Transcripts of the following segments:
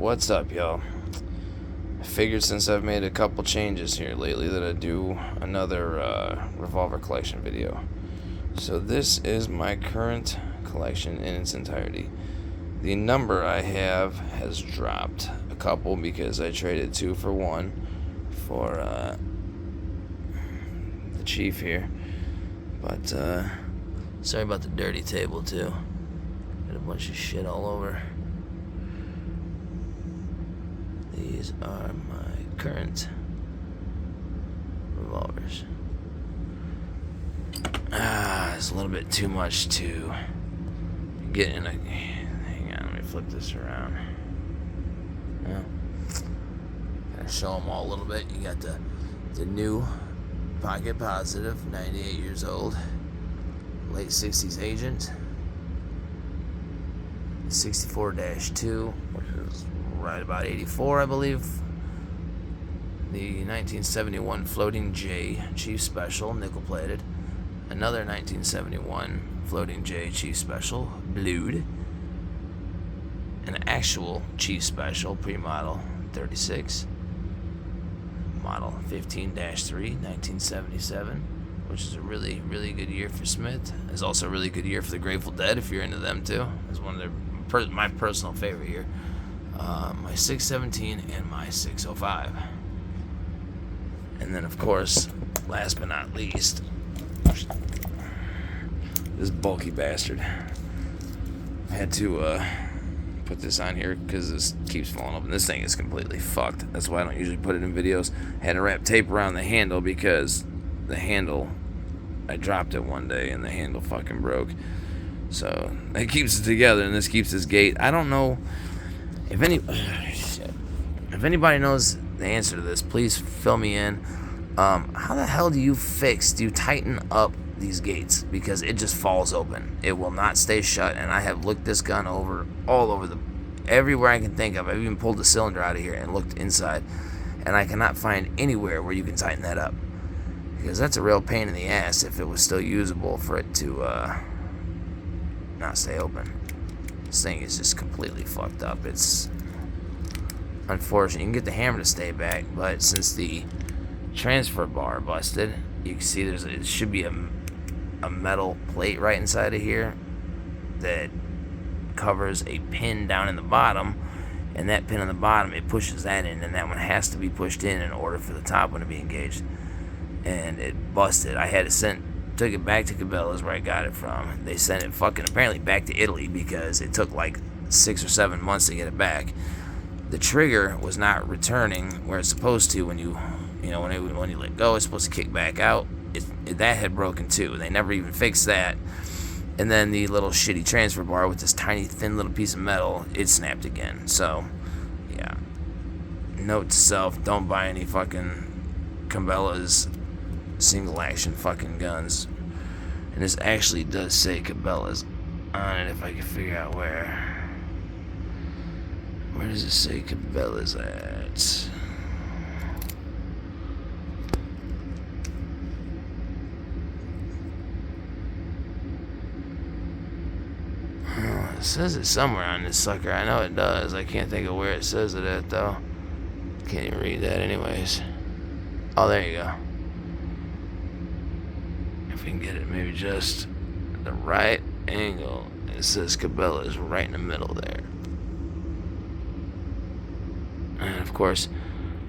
What's up, y'all? I figured since I've made a couple changes here lately that I'd do another Revolver collection video. So this is my current collection in its entirety. The number I have has dropped a couple because I traded 2 for 1 for the Chief here. But sorry about the dirty table too. Got a bunch of shit all over. These are my current revolvers. It's a little bit too much to get in a... Hang on, let me flip this around. Yeah. Gotta show them all a little bit. You got the new Pocket Positive, 98 years old, late 60s agent, 64-2, which is right about 84, I believe. The 1971 Floating J Chief Special, nickel-plated. Another 1971 Floating J Chief Special, blued. An actual Chief Special, pre-model 36. Model 15-3, 1977, which is a really, really good year for Smith. It's also a really good year for the Grateful Dead, if you're into them too. It's one of my personal favorite year. My 617 and my 605. And then, of course, last but not least, this bulky bastard. I had to put this on here because this keeps falling open. This thing is completely fucked. That's why I don't usually put it in videos. I had to wrap tape around the handle because the handle, I dropped it one day and the handle fucking broke. So it keeps it together, and this keeps this gate. I don't know if if anybody knows the answer to this, please fill me in. How the hell do you tighten up these gates? Because it just falls open. It will not stay shut, and I have looked this gun over all over everywhere I can think of. I've even pulled the cylinder out of here and looked inside, and I cannot find anywhere where you can tighten that up, because that's a real pain in the ass if it was still usable for it to not stay open. This thing is just completely fucked up. It's unfortunate. You can get the hammer to stay back, but since the transfer bar busted, you can see it should be a metal plate right inside of here that covers a pin down in the bottom, and that pin on the bottom, it pushes that in, and that one has to be pushed in order for the top one to be engaged. And it busted. I had to took it back to Cabela's where I got it from. They sent it fucking apparently back to Italy because it took like 6 or 7 months to get it back. The trigger was not returning where it's supposed to when you let go. It's supposed to kick back out. That had broken too. They never even fixed that. And then the little shitty transfer bar with this tiny thin little piece of metal, it snapped again. So yeah, note to self: don't buy any fucking Cabela's single action fucking guns. And this actually does say Cabela's on it, if I can figure out where does it say Cabela's at? It says it somewhere on this sucker. I know it does. I can't think of where it says it at though. Can't even read that anyways. Oh, there you go. If we can get it maybe just the right angle. It says Cabela's right in the middle there. And of course,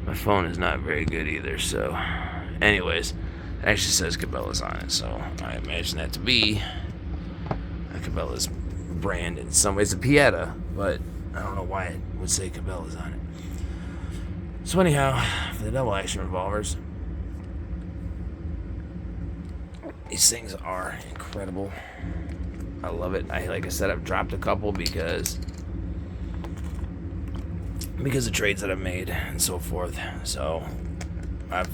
my phone is not very good either, so anyways, it actually says Cabela's on it, so I imagine that to be a Cabela's brand in some ways. It's a Pieta, but I don't know why it would say Cabela's on it. So anyhow, for the double action revolvers, these things are incredible. I love it. Like I said, I've dropped a couple because of trades that I've made and so forth. So I've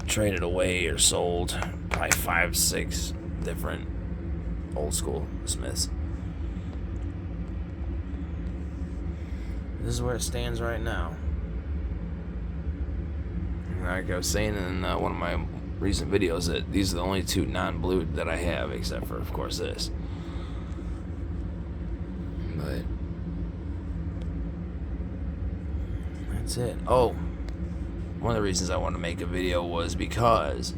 traded away or sold probably 5-6 different old school Smiths. This is where it stands right now. Like I was saying in one of my recent videos, that these are the only 2 non-blued that I have, except for, of course, this. But That's it. Oh, one of the reasons I wanted to make a video was because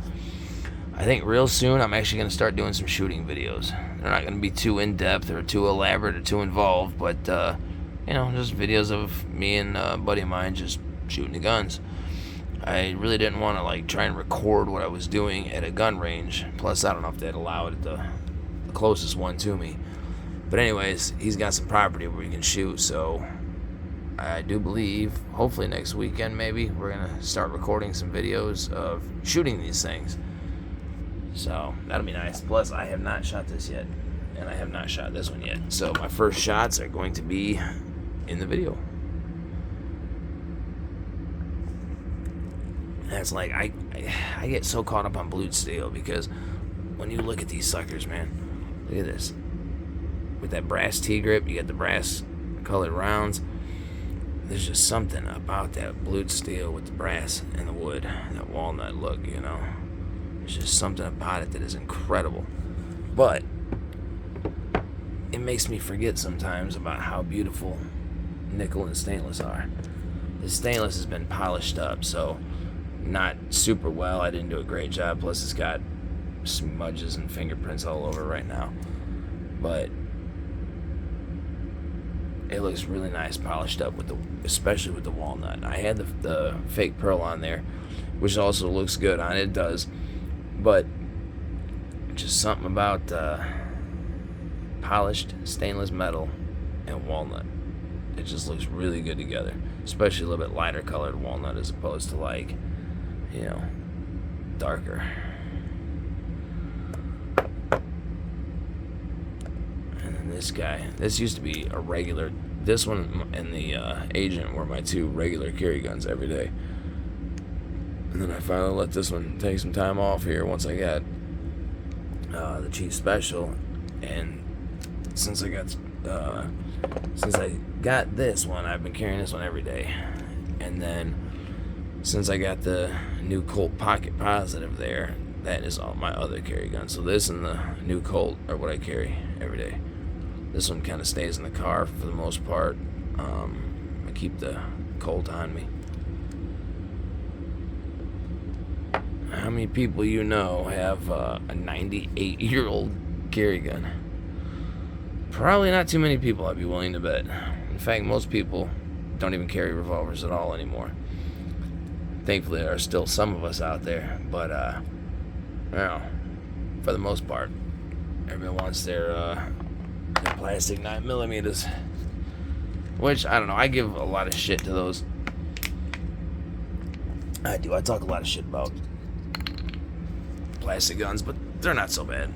I think real soon I'm actually going to start doing some shooting videos. They're not going to be too in-depth or too elaborate or too involved, but, just videos of me and a buddy of mine just shooting the guns. I really didn't want to, try and record what I was doing at a gun range. Plus, I don't know if they'd allow it at the closest one to me. But anyways, he's got some property where we can shoot, so I do believe, hopefully next weekend maybe, we're going to start recording some videos of shooting these things. So, that'll be nice. Plus, I have not shot this yet, and I have not shot this one yet. So, my first shots are going to be in the video. That's I get so caught up on blued steel because when you look at these suckers, man, look at this. With that brass T-grip, you get the brass colored rounds. There's just something about that blued steel with the brass and the wood, that walnut look, There's just something about it that is incredible. But it makes me forget sometimes about how beautiful nickel and stainless are. The stainless has been polished up, so not super well. I didn't do a great job. Plus, it's got smudges and fingerprints all over right now. But it looks really nice polished up especially with the walnut. I had the fake pearl on there, which also looks good on it. It does, but just something about polished stainless metal and walnut. It just looks really good together, especially a little bit lighter colored walnut as opposed to darker. And then this used to be a regular, this one and the Agent were my two regular carry guns every day. And then I finally let this one take some time off here once I got the Chief Special. And since I got this one, I've been carrying this one every day. And then since I got the new Colt Pocket Positive there, that is all my other carry gun. So this and the new Colt are what I carry every day. This one kind of stays in the car for the most part. I keep the Colt on me. How many people have a 98-year-old carry gun? Probably not too many people, I'd be willing to bet. In fact, most people don't even carry revolvers at all anymore. Thankfully, there are still some of us out there, but for the most part, everyone wants their plastic 9mm, which I don't know. I give a lot of shit to those. I do. I talk a lot of shit about plastic guns, but they're not so bad.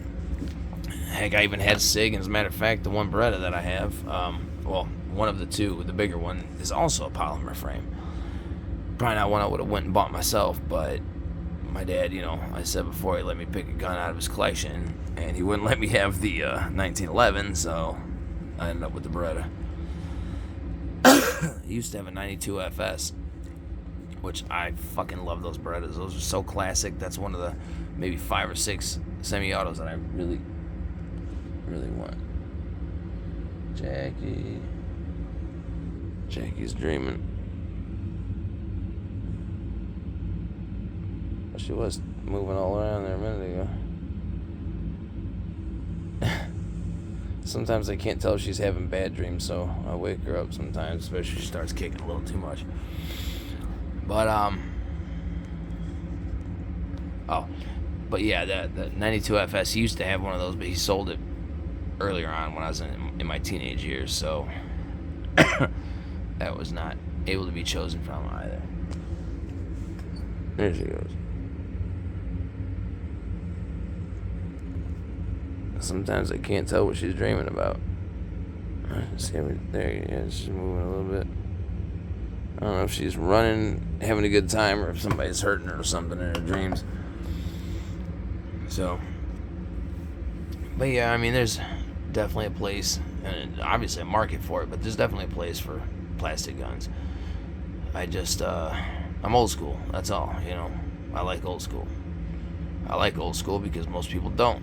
Heck, I even had SIG, and as a matter of fact, the one Beretta that I have, one of the two, the bigger one, is also a polymer frame. Probably not one I would have went and bought myself, but my dad, I said before, he let me pick a gun out of his collection, and he wouldn't let me have the 1911, so I ended up with the Beretta. He used to have a 92 FS, which I fucking love those Berettas. Those are so classic. That's one of the maybe 5 or 6 semi-autos that I really, really want. Jackie's dreaming. She was moving all around there a minute ago. Sometimes I can't tell if she's having bad dreams, so I wake her up sometimes, especially if she starts kicking a little too much. But but yeah, the 92 FS, he used to have one of those, but he sold it earlier on when I was in my teenage years, so that was not able to be chosen from either. There she goes. Sometimes I can't tell what she's dreaming about. See, there she's moving a little bit. I don't know if she's running, having a good time, or if somebody's hurting her or something in her dreams. So, but yeah, I mean, there's definitely a place, and obviously a market for it, but there's definitely a place for plastic guns. I'm old school, that's all, I like old school. I like old school because most people don't.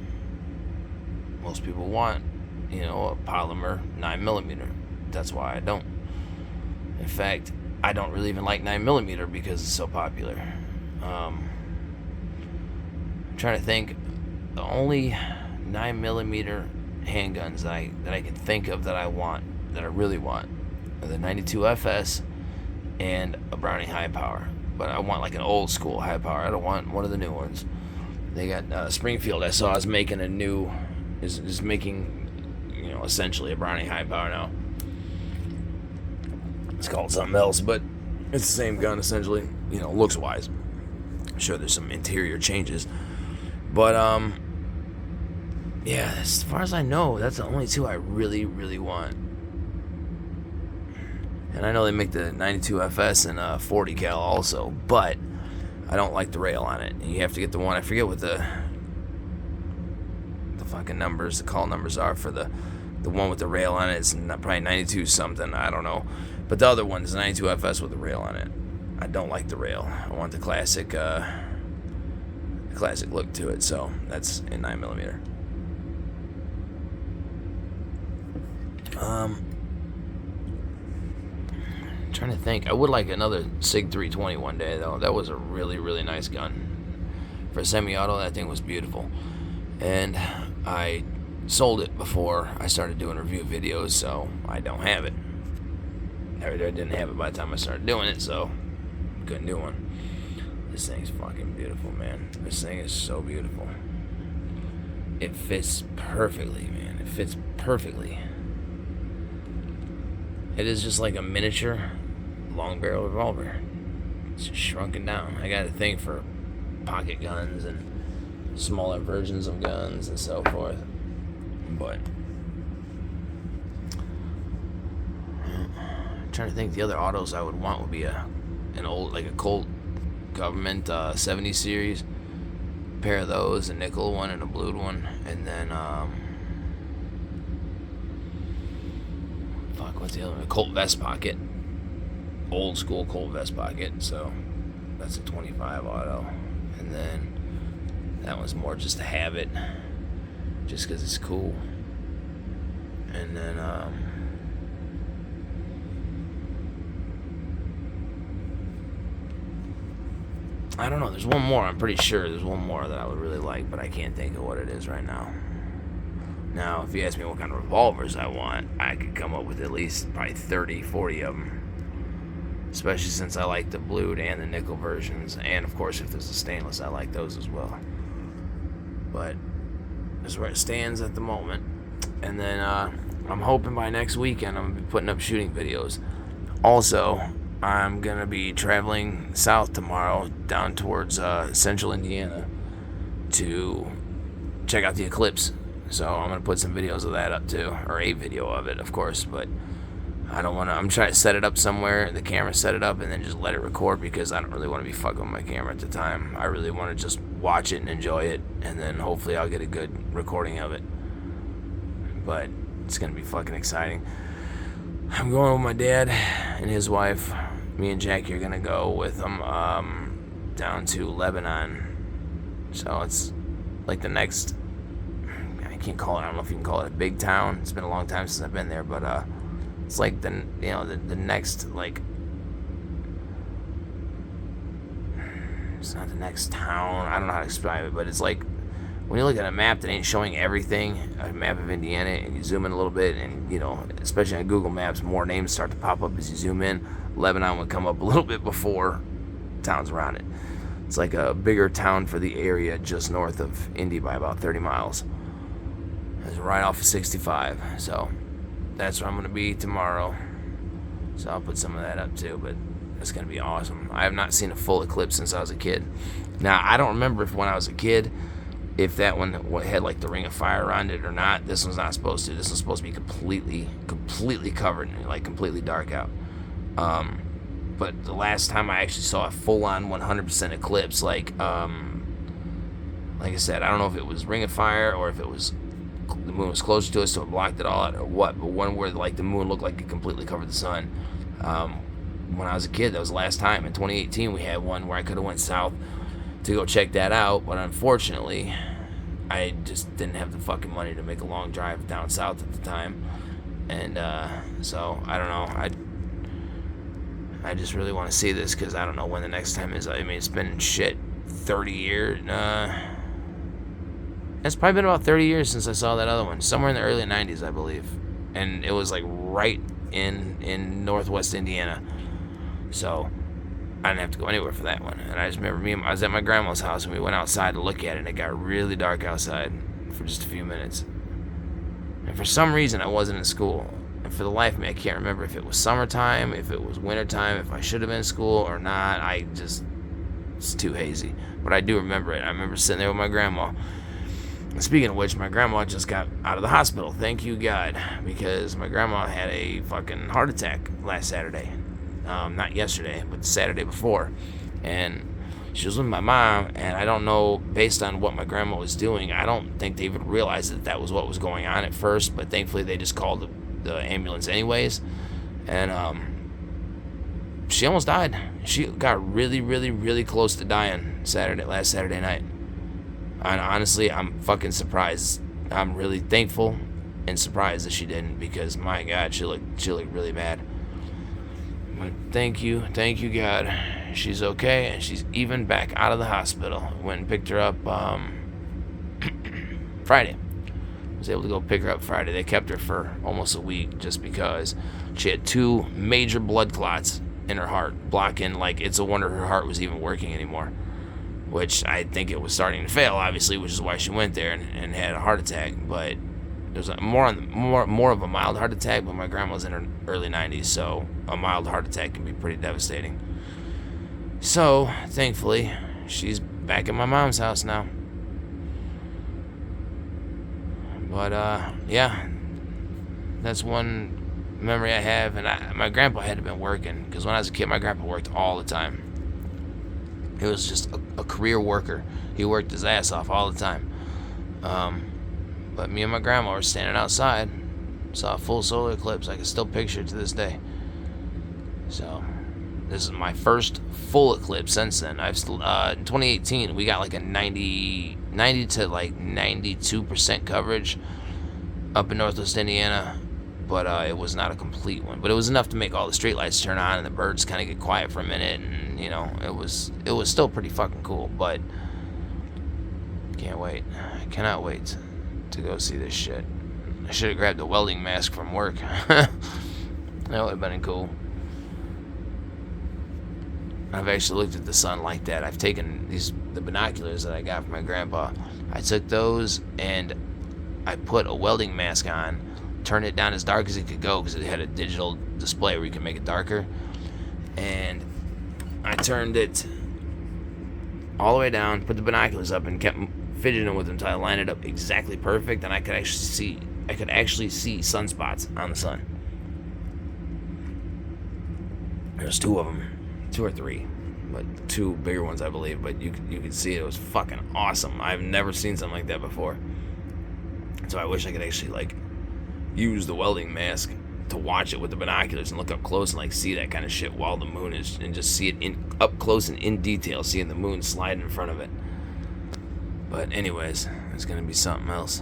Most people want, a polymer 9mm. That's why I don't. In fact, I don't really even like 9mm because it's so popular. I'm trying to think. The only 9mm handguns that I can think of that I really want, are the 92 FS and a Browning high power. But I want like an old school high power. I don't want one of the new ones. They got Springfield. I saw is making is making, essentially a Browning high power now. It's called something else, but it's the same gun essentially. Looks wise. I'm sure there's some interior changes, but yeah. As far as I know, that's the only two I really, really want. And I know they make the 92 FS and 40 cal also, but I don't like the rail on it. And you have to get the one, I forget what the fucking numbers, the call numbers are for the one with the rail on it. It's probably 92 something, I don't know. But the other one is 92 FS with the rail on it. I don't like the rail. I want the classic look to it, so that's in 9mm. Trying to think. I would like another SIG 320 one day, though. That was a really, really nice gun. For a semi-auto, that thing was beautiful. And I sold it before I started doing review videos, so I don't have it. I didn't have it by the time I started doing it, so couldn't do one. This thing's fucking beautiful, man. This thing is so beautiful. It fits perfectly, man. It fits perfectly. It is just like a miniature long barrel revolver. It's just shrunken down. I got a thing for pocket guns and smaller versions of guns and so forth. But I'm trying to think, the other autos I would want would be an old, like a Colt Government 70 series. A pair of those, a nickel one and a blued one, and then what's the other one? A Colt vest pocket. Old school Colt vest pocket. So that's a 25 auto. And then that one's more just to have it, just because it's cool. And then I don't know. There's one more. I'm pretty sure there's one more that I would really like, but I can't think of what it is right now. Now, if you ask me what kind of revolvers I want, I could come up with at least probably 30, 40 of them. Especially since I like the blued and the nickel versions. And, of course, if there's a stainless, I like those as well. But this is where it stands at the moment. And then I'm hoping by next weekend I'm going to be putting up shooting videos. Also, I'm going to be traveling south tomorrow down towards central Indiana to check out the Eclipse. So I'm going to put some videos of that up too, or a video of it, of course, but I don't want to, I'm trying to set it up somewhere, the camera set it up, and then just let it record, because I don't really want to be fucking with my camera at the time. I really want to just watch it and enjoy it, and then hopefully I'll get a good recording of it. But it's going to be fucking exciting. I'm going with my dad and his wife. Me and Jackie are going to go with them down to Lebanon. So it's like the next, I can't call it, I don't know if you can call it a big town. It's been a long time since I've been there, but it's like the next, like, it's not the next town, I don't know how to describe it, but it's like when you look at a map that ain't showing everything, a map of Indiana, and you zoom in a little bit, and especially on Google Maps, more names start to pop up as you zoom in. Lebanon would come up a little bit before towns around it. It's like a bigger town for the area just north of Indy by about 30 miles. It's right off of 65, so that's where I'm going to be tomorrow. So I'll put some of that up too, but it's going to be awesome. I have not seen a full Eclipse since I was a kid. Now, I don't remember if when I was a kid, if that one had like the ring of fire around it or not. This one's not supposed to. This one's supposed to be completely covered, like completely dark out. But the last time I actually saw a full-on 100% Eclipse, like I said, I don't know if it was ring of fire or if it was the moon was closer to us, so it blocked it all out, or what. But one where like the moon looked like it completely covered the sun. When I was a kid, that was the last time. In 2018, we had one where I could have went south to go check that out, but unfortunately, I just didn't have the fucking money to make a long drive down south at the time, and so I don't know. I just really want to see this because I don't know when the next time is. I mean, it's been 30 years. It's probably been about 30 years since I saw that other one. Somewhere in the early 90s, I believe. And it was like right in northwest Indiana. So I didn't have to go anywhere for that one. And I just remember I was at my grandma's house and we went outside to look at it, and it got really dark outside for just a few minutes. And for some reason, I wasn't in school. And for the life of me, I can't remember if it was summertime, if it was wintertime, if I should have been in school or not. It's too hazy. But I do remember it. I remember sitting there with my grandma. And speaking of which, my grandma just got out of the hospital. Thank you, God. Because my grandma had a fucking heart attack last Saturday. Not yesterday, but the Saturday before. And she was with my mom, and I don't know, based on what my grandma was doing, I don't think they even realized that was what was going on at first, but thankfully they just called the ambulance anyways. And she almost died. She got really, really, really close to dying last Saturday night. And honestly, I'm fucking surprised. I'm really thankful and surprised that she didn't, because my God, she looked really bad. But thank you, God. She's okay, and she's even back out of the hospital. Went and picked her up Friday. Was able to go pick her up Friday. They kept her for almost a week just because she had 2 major blood clots in her heart, blocking, like, it's a wonder her heart was even working anymore. Which I think it was starting to fail, obviously, which is why she went there and had a heart attack. But it was more of a mild heart attack, but my grandma was in her early 90s, so a mild heart attack can be pretty devastating. So, thankfully, she's back at my mom's house now. But, yeah, that's one memory I have. And my grandpa had been working, because when I was a kid, my grandpa worked all the time. He was just a career worker. He worked his ass off all the time. But me and my grandma were standing outside, saw a full solar eclipse. I can still picture it to this day. So, this is my first full eclipse since then. In 2018, we got like a 90 to like 92% coverage up in northwest Indiana, but it was not a complete one. But it was enough to make all the streetlights turn on and the birds kind of get quiet for a minute, and you know, it was still pretty fucking cool. But can't wait. I cannot wait to go see this shit. I should have grabbed the welding mask from work. That would have been cool. I've actually looked at the sun like that. I've taken the binoculars that I got from my grandpa. I took those and I put a welding mask on, turned it down as dark as it could go because it had a digital display where you can make it darker. And I turned it all the way down, put the binoculars up, and kept fidgeting with them until I lined it up exactly perfect, and I could actually see sunspots on the sun. There's 2 of them. 2 or 3, but 2 bigger ones, I believe. But you could see it. It was fucking awesome. I've never seen something like that before. So I wish I could actually like use the welding mask to watch it with the binoculars and look up close and like see that kind of shit while the moon is, and just see it up close and in detail, seeing the moon slide in front of it. But anyways, it's gonna be something else.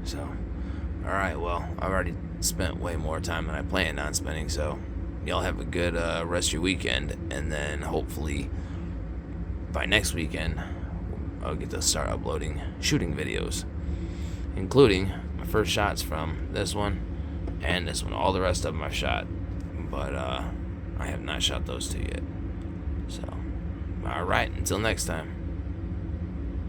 So, all right. Well, I've already spent way more time than I planned on spending. So. Y'all have a good rest of your weekend, and then hopefully by next weekend I'll get to start uploading shooting videos, including my first shots from this one and this one. All the rest of them I've shot, but I have not shot those 2 yet. So, alright, until next time.